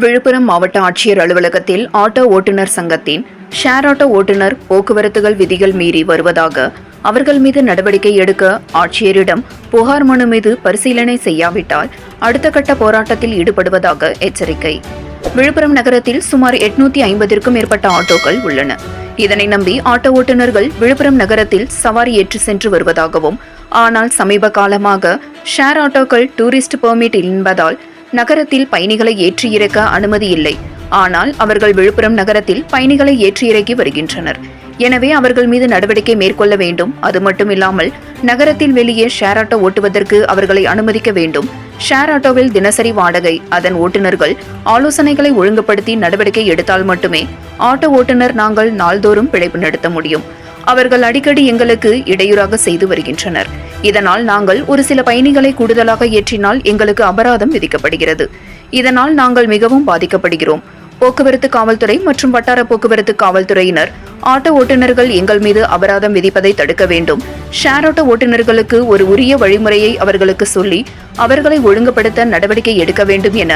விழுப்புரம் மாவட்ட ஆட்சியர் அலுவலகத்தில் ஆட்டோ ஓட்டுநர் சங்கத்தின் ஷேர் ஆட்டோ ஓட்டுநர் போக்குவரத்துகள் விதிகள் மீறி வருவதாக அவர்கள் மீது நடவடிக்கை எடுக்க ஆட்சியரிடம் புகார் மனு மீது பரிசீலனை செய்யாவிட்டால் அடுத்த கட்ட போராட்டத்தில் ஈடுபடுவதாக எச்சரிக்கை. விழுப்புரம் நகரத்தில் சுமார் 850க்கும் மேற்பட்ட ஆட்டோக்கள் உள்ளன. இதனை நம்பி ஆட்டோ ஓட்டுநர்கள் விழுப்புரம் நகரத்தில் சவாரி ஏற்றி சென்று வருவதாகவும், ஆனால் சமீப காலமாக ஷேர் ஆட்டோக்கள் டூரிஸ்ட் பெர்மிட் என்பதால் நகரத்தில் பயணிகளை ஏற்றி இறக்க அனுமதி இல்லை. ஆனால் அவர்கள் விழுப்புரம் நகரத்தில் பயணிகளை ஏற்றி இறக்கி வருகின்றனர். எனவே அவர்கள் மீது நடவடிக்கை மேற்கொள்ள வேண்டும். அது மட்டுமில்லாமல் நகரத்தில் வெளியே ஷேர் ஆட்டோ ஓட்டுவதற்கு அவர்களை அனுமதிக்க வேண்டும். ஷேர் ஆட்டோவில் தினசரி வாடகை, அதன் ஓட்டுநர்கள் ஆலோசனைகளை ஒழுங்குபடுத்தி நடவடிக்கை எடுத்தால் மட்டுமே ஆட்டோ ஓட்டுநர் நாங்கள் நாள்தோறும் பிழைப்பு நடத்த முடியும். அவர்கள் அடிக்கடி எங்களுக்கு இடையூறாக செய்து வருகின்றனர். இதனால் நாங்கள் ஒரு சில பயணிகளை கூடுதலாக ஏற்றினால் எங்களுக்கு அபராதம் விதிக்கப்படுகிறது. இதனால் நாங்கள் மிகவும் பாதிக்கப்படுகிறோம். போக்குவரத்து காவல்துறை மற்றும் வட்டார போக்குவரத்து காவல்துறையினர் ஆட்டோ ஓட்டுநர்கள் எங்கள் மீது அபராதம் விதிப்பதை தடுக்க வேண்டும். ஷேர் ஆட்டோ ஓட்டுநர்களுக்கு ஒரு உரிய வழிமுறையை அவர்களுக்கு சொல்லி அவர்களை ஒழுங்குபடுத்த நடவடிக்கை எடுக்க வேண்டும் என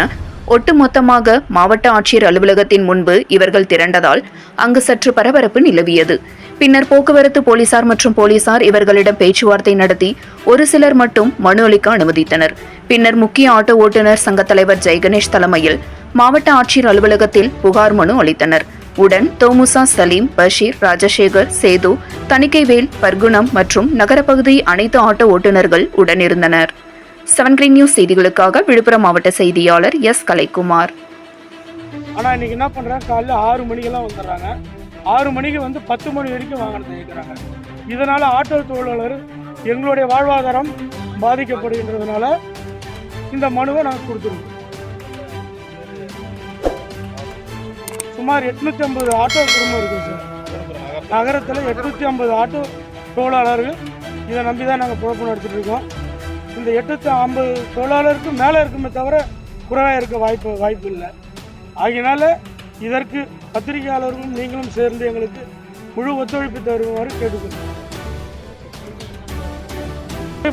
ஒட்டுமொத்தமாக மாவட்ட ஆட்சியர் அலுவலகத்தின் முன்பு இவர்கள் திரண்டதால் அங்கு சற்று பரபரப்பு நிலவியது. பின்னர் போக்குவரத்து போலீசார் மற்றும் போலீசார் இவர்களிடம் பேச்சுவார்த்தை நடத்தி ஒரு சிலர் மட்டும் மனு அளிக்க அனுமதித்தனர். பின்னர் முக்கிய ஆட்டோ ஓட்டுநர் சங்க தலைவர் ஜெய்கணேஷ் தலைமையில் மாவட்ட ஆட்சியர் அலுவலகத்தில் புகார் மனு அளித்தனர். உடன் தோமுசா, சலீம், பஷீர், ராஜசேகர், சேது, தணிக்கைவேல், பர்குணம் மற்றும் நகரப்பகுதி அனைத்து ஆட்டோ ஓட்டுநர்கள் உடனிருந்தனர். 7 Green நியூஸ் செய்திகளுக்காக விழுப்புரம் மாவட்ட செய்தியாளர் எஸ். கலைக்குமார். ஆனால் இன்னைக்கு என்ன பண்ணுறாங்க, காலையில் 6 மணிக்கெல்லாம் வந்துடுறாங்க. 6 மணிக்கு வந்து 10 மணி வரைக்கும் வாகனத்தை இயக்குறாங்க. இதனால் ஆட்டோ தொழிலாளர் எங்களுடைய வாழ்வாதாரம் பாதிக்கப்படுகின்றதுனால இந்த மனுவை நாங்கள் கொடுத்துருக்கோம். சுமார் 850 ஆட்டோ குடும்பம் இருக்குது சார். நகரத்தில் 850 ஆட்டோ தொழிலாளர்கள் இதை நம்பி தான் நாங்கள் பொழப்பு நடத்திட்டு இருக்கோம். இந்த 850 தொழிலாளருக்கு மேலே இருக்குமே தவிர குறைவாக இருக்க வாய்ப்பு இல்லை. ஆகையினால இதற்கு பத்திரிகையாளர்களும் நீங்களும் சேர்ந்து எங்களுக்கு முழு ஒத்துழைப்பு தருமாறு கேட்டுக்கொள்கிறோம்.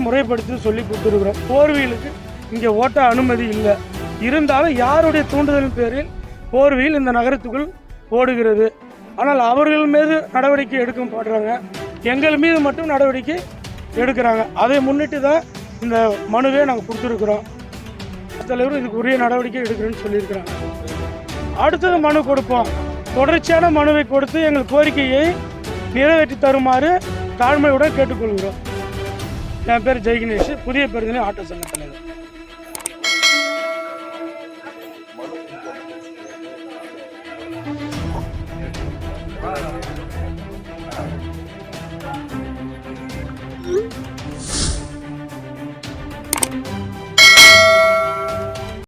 முறைப்படுத்தி சொல்லி கொடுத்துருக்குறோம். 4 வீலுக்கு இங்கே ஓட்ட அனுமதி இல்லை. இருந்தாலும் யாருடைய தூண்டுதலின் பேரில் 4 வீல் இந்த நகரத்துக்குள் ஓடுகிறது. ஆனால் அவர்கள் மீது நடவடிக்கை எடுக்க மாட்டுறாங்க, எங்கள் மீது மட்டும் நடவடிக்கை எடுக்கிறாங்க. அதை முன்னிட்டு தான் இந்த மனுவை நாங்கள் கொடுத்துருக்குறோம். தலைவர் இதுக்கு உரிய நடவடிக்கை எடுக்கிறேன்னு சொல்லியிருக்கிறாங்க. அடுத்தது மனு கொடுப்போம். தொடர்ச்சியான மனுவை கொடுத்து எங்கள் கோரிக்கையை நிறைவேற்றி தருமாறு தாழ்மையுடன் கேட்டுக்கொள்கிறோம். என் பேர் ஜெய்கணேஷ், புதிய பேருந்து ஆட்டோ சங்க தலைவர்.